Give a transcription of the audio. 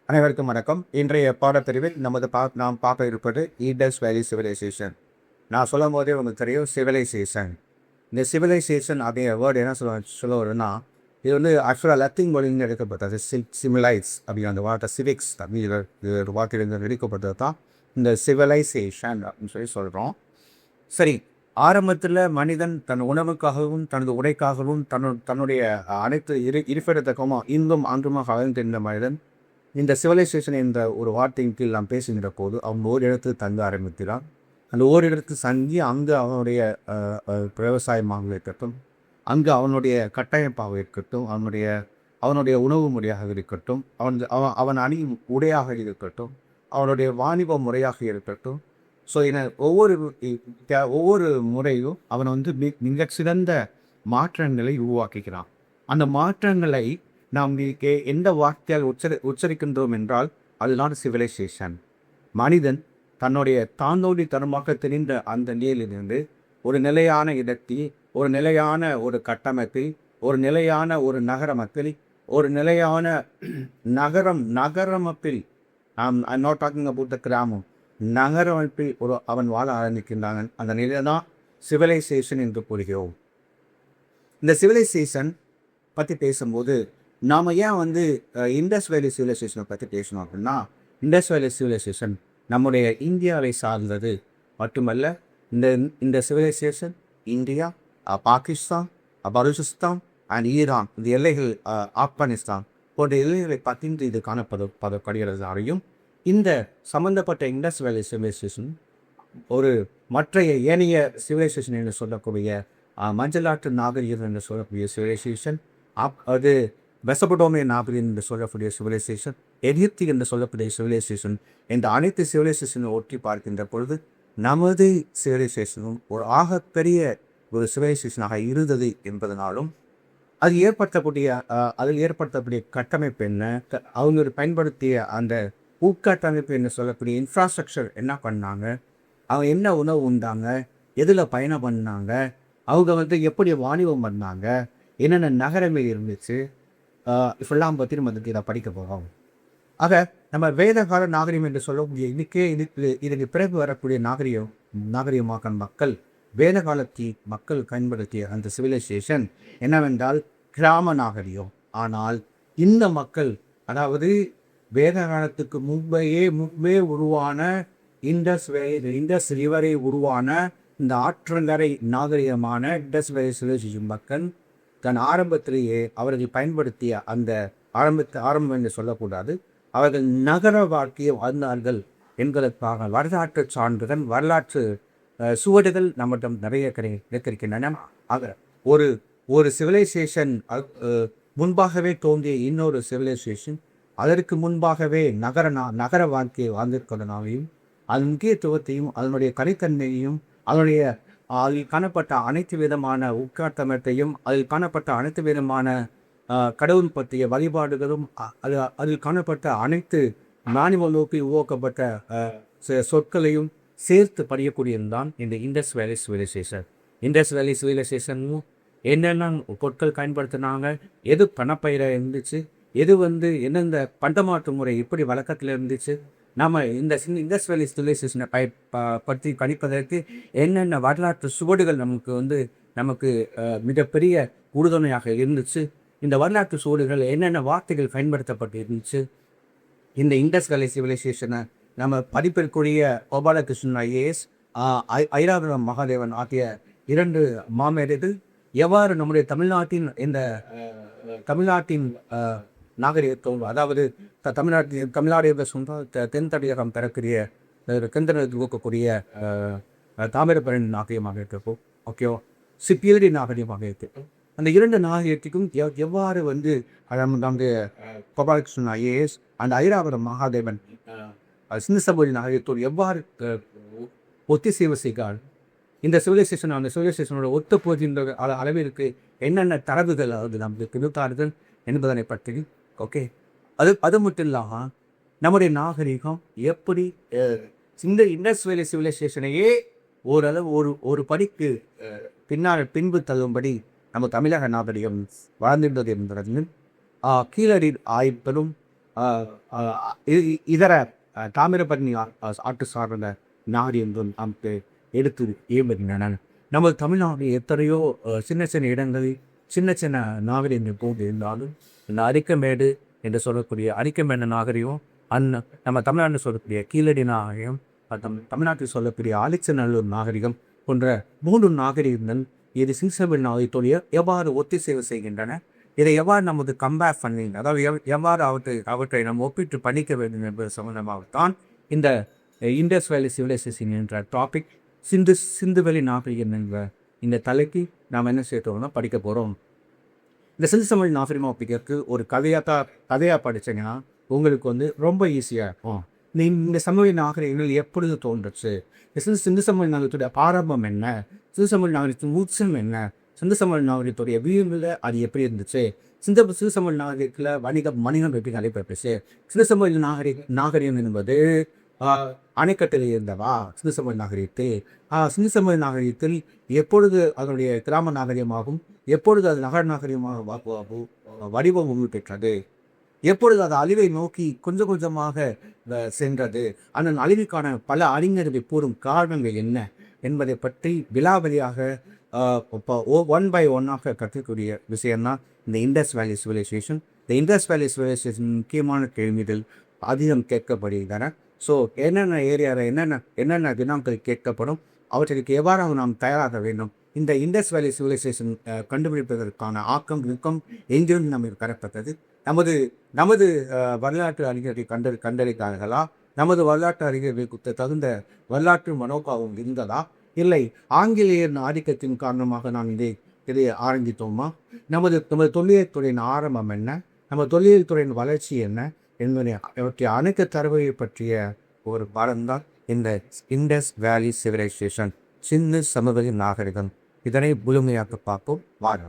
அனைவருக்கும் வணக்கம். இன்றைய பாடப்பிரிவில் நாம் பார்க்க இருப்பது ஈண்டஸ் வேலி சிவிலைசேஷன். நான் சொல்லும் போதே உங்களுக்கு தெரியும் சிவிலைசேஷன். இந்த சிவிலைசேஷன் அப்படிங்கிற வேர்டு என்ன சொல்ல வரும்னா, இது வந்து ஆக்சுவலாக லத்தீன் மொழியில் எடுக்கப்பட்டது. சிமிலைஸ் அப்படிங்கிற அந்த வார்த்தை சிவிக்ஸ் அப்படிங்கிற வார்த்தையிலிருந்து எடுக்கப்பட்டது தான் இந்த சிவிலைசேஷன் அப்படின்னு சொல்கிறோம். சரி, ஆரம்பத்தில் மனிதன் தன் உணவுக்காகவும் தனது உடைக்காகவும் தன்னுடைய அனைத்து இருப்பிடத்துக்கும் இங்கும் அங்குமாக அகழ்ந்திருந்த மனிதன் இந்த சிவிலைசேஷன் என்ற ஒரு வார்த்தையின் கீழ் நாம் பேசுகின்ற போது அவன் ஓரிடத்து தங்க ஆரம்பிக்கிறான். அந்த ஓரிடத்து தங்கி அங்கு அவனுடைய விவசாயமாக இருக்கட்டும், அங்கு அவனுடைய கட்டமைப்பாக இருக்கட்டும், அவனுடைய உணவு முறையாக இருக்கட்டும், அவன் அணியும் உடையாக இருக்கட்டும், அவனுடைய வாணிப முறையாக இருக்கட்டும். ஸோ ஒவ்வொரு முறையும் அவன் வந்து மிக சிறந்த மாற்றங்களை உருவாக்குகிறான். அந்த மாற்றங்களை நாம் எந்த வார்த்தையால் உச்சரிக்கின்றோம் என்றால் அதுதான் சிவிலைசேஷன். மனிதன் தன்னுடைய தானோடி தனமாக தெரிந்த அந்த நிலையிலிருந்து ஒரு நிலையான இடத்தில், ஒரு நிலையான ஒரு கட்டமைப்பில், ஒரு நிலையான ஒரு நகரமத்தில், ஒரு நிலையான நகரமைப்பில் I'm not talking about the கிராமம், நகரமைப்பில் அவன் வாழ ஆரம்பிக்கின்றான். அந்த நிலை தான் சிவிலைசேஷன் என்று கூறுகிறோம். இந்த சிவிலைசேஷன் பற்றி பேசும்போது நாம் ஏன் வந்து இண்டஸ் வேலி சிவிலைசேஷனை பற்றி பேசணும் அப்படின்னா, இண்டஸ் வேலி சிவிலைசேஷன் நம்முடைய இந்தியாவை சார்ந்தது மட்டுமல்ல. இந்த civilisation India, Pakistan, Balochistan and Iran, இந்த எல்லைகள், ஆப்கானிஸ்தான் போன்ற எல்லைகளை பற்றிந்து இது காணப்படுகிறதாலையும் இந்த சம்பந்தப்பட்ட இண்டஸ் வேலி சிவிலைசேஷன் ஒரு மற்றைய ஏனைய சிவிலைசேஷன் என்று சொல்லக்கூடிய மஞ்சளாற்று நாகரிகம் என்று சொல்லக்கூடிய சிவிலைசேஷன், அது மெசபடோமிய நாகரிகம் என்று சொல்லக்கூடிய சிவிலைசேஷன், எகிப்தி என்று சொல்லக்கூடிய சிவிலைசேஷன், இந்த அனைத்து சிவிலைசேஷனை ஒட்டி பார்க்கின்ற பொழுது நமது சிவிலைசேஷனும் ஒரு ஆகப்பெரிய ஒரு சிவிலைசேஷனாக இருந்தது என்பதனாலும் அதில் ஏற்படுத்தக்கூடிய கட்டமைப்பு என்ன, அவங்க பயன்படுத்திய அந்த உட்கட்டமைப்பு என்று சொல்லக்கூடிய இன்ஃப்ராஸ்ட்ரக்சர் என்ன பண்ணாங்க, அவங்க என்ன உணவு உண்டாங்க, எதில் பயணம் பண்ணாங்க, அவங்க வந்து எப்படி வாணிபம் பண்ணாங்க, என்னென்ன நகரங்கள் இருந்துச்சு, இப்பெல்லாம் பற்றி நம்ம இதை படிக்க போகிறோம். ஆக நம்ம வேதகால நாகரிகம் என்று சொல்லக்கூடிய இதுக்கு பிறகு வரக்கூடிய நாகரிகமாக வேத காலத்தில் மக்கள் பயன்படுத்திய அந்த சிவிலைசேஷன் என்னவென்றால் கிராம நாகரிகம். ஆனால் இந்த மக்கள், அதாவது வேத காலத்துக்கு முன்பே உருவான இண்டஸ் ரிவரை உருவான இந்த ஆற்றங்கரை நாகரிகமான இண்டஸ் வேலி சிவிலைசேஷன் மக்கள் தன் ஆரம்பத்திலேயே அவர்கள் பயன்படுத்திய அந்த ஆரம்பம் என்று சொல்லக்கூடாது, அவர்கள் நகர வாழ்க்கையை வாழ்ந்தார்கள் என்பதற்காக வரலாற்று சான்றுகள், வரலாற்று சுவடுகள் நம்மிடம் நிறைய கிடைக்கின்றன. ஆக ஒரு சிவிலைசேஷன் முன்பாகவே தோன்றிய இன்னொரு சிவிலைசேஷன் அதற்கு முன்பாகவே நகர வாழ்க்கையை வாழ்ந்திருக்கிறதுனாலையும் அதன் முக்கியத்துவத்தையும் அதனுடைய கலைத்தன்மையையும் அதில் காணப்பட்ட அனைத்து விதமான உட்காட்டமைப்பையும் அதில் காணப்பட்ட அனைத்து விதமான கடவுள் பற்றிய வழிபாடுகளும் அதில் காணப்பட்ட அனைத்து மானிவ நோக்கி உருவாக்கப்பட்ட சொற்களையும் சேர்த்து படிக்கக்கூடியதுதான் இந்த இண்டஸ் வேலி சிவிலைசேஷன். இண்டஸ் வேலி சிவிலைசேஷனும் என்னென்ன பொருட்கள் பயன்படுத்தினாங்க, எது பணப்பயிரை இருந்துச்சு, எது வந்து எந்தெந்த பண்டமாற்று முறை எப்படி வழக்கத்தில் இருந்துச்சு, நம்ம இந்த இண்டஸ் வேலி சிவிலைசேஷனை பற்றி படிப்பதற்கு என்னென்ன வரலாற்று சுவடுகள் நமக்கு மிகப்பெரிய உறுதுணையாக இருந்துச்சு, இந்த வரலாற்று சுவடுகள் என்னென்ன வார்த்தைகள் பயன்படுத்தப்பட்டு இருந்துச்சு, இந்த இண்டஸ் வேலி சிவிலைசேஷனை நம்ம படிப்பிற்குரிய கோபாலகிருஷ்ணன் ஐஏஎஸ், ஐராவதம் மகாதேவன் ஆகிய 2 மாமேதைகள் எவ்வாறு நம்முடைய தமிழ்நாட்டின் நாகரிகத்தோடு, அதாவது தமிழ்நாடு தென் தமிழகம் பெறக்கூடிய தென்தமிழகத்தில் இருக்கக்கூடிய தாமிரபரணி நாகரிகமாக இருக்கட்டும், ஓகேவா, சிப்பியடி நாகரிகமாக இருக்கட்டும், அந்த 2 நாகரிகத்துக்கும் எவ்வாறு வந்து நம்முடைய கோபாலகிருஷ்ணன் ஐஏஎஸ் அண்ட் ஐராவதம் மகாதேவன் சின்னசபரி நாகரிகத்தோடு எவ்வாறு ஒத்திசைவு செய்கிறார், இந்த சிவிலைசேஷன் அந்த சிவிலைசேஷனோட ஒத்த போகின்ற அளவிற்கு என்னென்ன தரவுகள் நமக்கு கிடைத்தார்கள் என்பதனை பற்றி. ஓகே, அது மட்டும் இல்லாமல் நம்முடைய நாகரிகம் எப்படி இந்த இண்டஸ் வேலி சிவிலைசேஷனையே ஓரளவு ஒரு படிக்கு பின்பு தள்ளும்படி நம்ம தமிழக நாகரிகம் வளர்ந்திருந்தது என்பதையும் கீழடி ஆய்வுகளும் இதர தாமிரபரணி ஆட்டு சார்ந்த நாகரிகங்கள் நமக்கு எடுத்து ஏற்படுகின்றன. நமது தமிழ்நாடு எத்தனையோ சின்ன சின்ன இடங்களில் சின்ன சின்ன நாகரிகங்கள் போது இருந்தாலும் இந்த அரிக்கமேடு என்று சொல்லக்கூடிய அரிக்கமேடு நாகரிகம், நம்ம தமிழ்நாட்டில் சொல்லக்கூடிய கீழடி நாகரிகம், தமிழ்நாட்டில் சொல்லக்கூடிய ஆலிச்சநல்லூர் நாகரிகம் போன்ற 3 நாகரிகங்கள் இது சிங்சமிழ் நாகரிகத்தோடைய எவ்வாறு ஒத்திசைவு செய்கின்றன, இதை எவ்வாறு நமது கம்பேர் பண்ணி, அதாவது எவ்வாறு அவற்றை நம்ம ஒப்பிட்டு படிக்க வேண்டும் என்பது சம்பந்தமாகத்தான் இந்த இண்டஸ் வேலி சிவிலைசேஷன் என்ற டாபிக், சிந்துவெளி நாகரிகம் என்ற இந்த தலைக்கு நாம் என்ன செய்யறோம்னா படிக்க போகிறோம். இந்த சிந்துசமிழ் நாகரிகம் அப்படிங்கிறதுக்கு ஒரு கதையாக படித்தீங்கன்னா உங்களுக்கு ரொம்ப ஈஸியாக இருக்கும். இந்த சமவெளி நாகரிகங்கள் எப்பொழுது தோன்றுச்சு, சிந்துசமிழ் நாகரிகத்துடைய ஆரம்பம் என்ன, சிந்துசமிழ் நாகரிகத்தின் உச்சம் என்ன, சிந்துசமிழ் நாகரிகத்துடைய வீழ்வில் அது எப்படி இருந்துச்சு, சிந்துசமிழ் நாகரிகத்தில் வணிகம் எப்படி நடைபெற்றுச்சு, சிந்துசமிழ் நாகரிகம் என்பது அணைக்கட்டில் இருந்தவா சிந்துசமிழ் நாகரிகத்தில், சிந்துசமிழ் நாகரிகத்தில் எப்பொழுது அதனுடைய கிராம நாகரிகமாகும், எப்பொழுது அது நகர நாகரிகமாக வடிவம் பெற்றது, எப்பொழுது அது அழிவை நோக்கி கொஞ்சம் கொஞ்சமாக சென்றது, அந்த அழிவுக்கான பல அறிஞர்கள் கூறும் காரணங்கள் என்ன என்பதை பற்றி விலாவரியாக ஒன் பை ஒன்னாக கற்றுக்கூடிய விஷயம்தான் இந்த இண்டஸ் வேலி சிவிலைசேஷன். இந்த இண்டஸ் வேலி சிவிலைசேஷன் முக்கியமான கேள்விகள் அதிகம் கேட்கப்படுகின்றன. ஸோ என்னென்ன ஏரியாவில் என்னென்ன வினாக்கள் கேட்கப்படும், அவற்றுக்கு எவ்வாறு நாம் தயாராக வேண்டும், இந்த இண்டஸ் வேலி சிவிலைசேஷன் கண்டுபிடிப்பதற்கான ஆக்கம் நுக்கம் எங்கிருந்து நமக்கு பெறப்பட்டது, நமது வரலாற்று அறிஞர்கள் கண்டறிந்தார்களா, நமது வரலாற்று அறிஞர்களுக்கு தகுந்த வரலாற்று மனோபாவம் இருந்ததா, இல்லை ஆங்கிலேயர் ஆதிக்கத்தின் காரணமாக நாம் இதை ஆரம்பித்தோமா, நமது தொல்லியல் துறையின் ஆரம்பம் என்ன, நம்ம தொல்லியல் துறையின் வளர்ச்சி என்ன என்பதை அவற்றை அனைத்து தரவை பற்றிய ஒரு பாடம்தான் இந்த இண்டஸ் வேலி சிவிலைசேஷன், சிந்து சமவெளி நாகரிகம். இதனை முழுமையாக பார்ப்போம். வாங்க.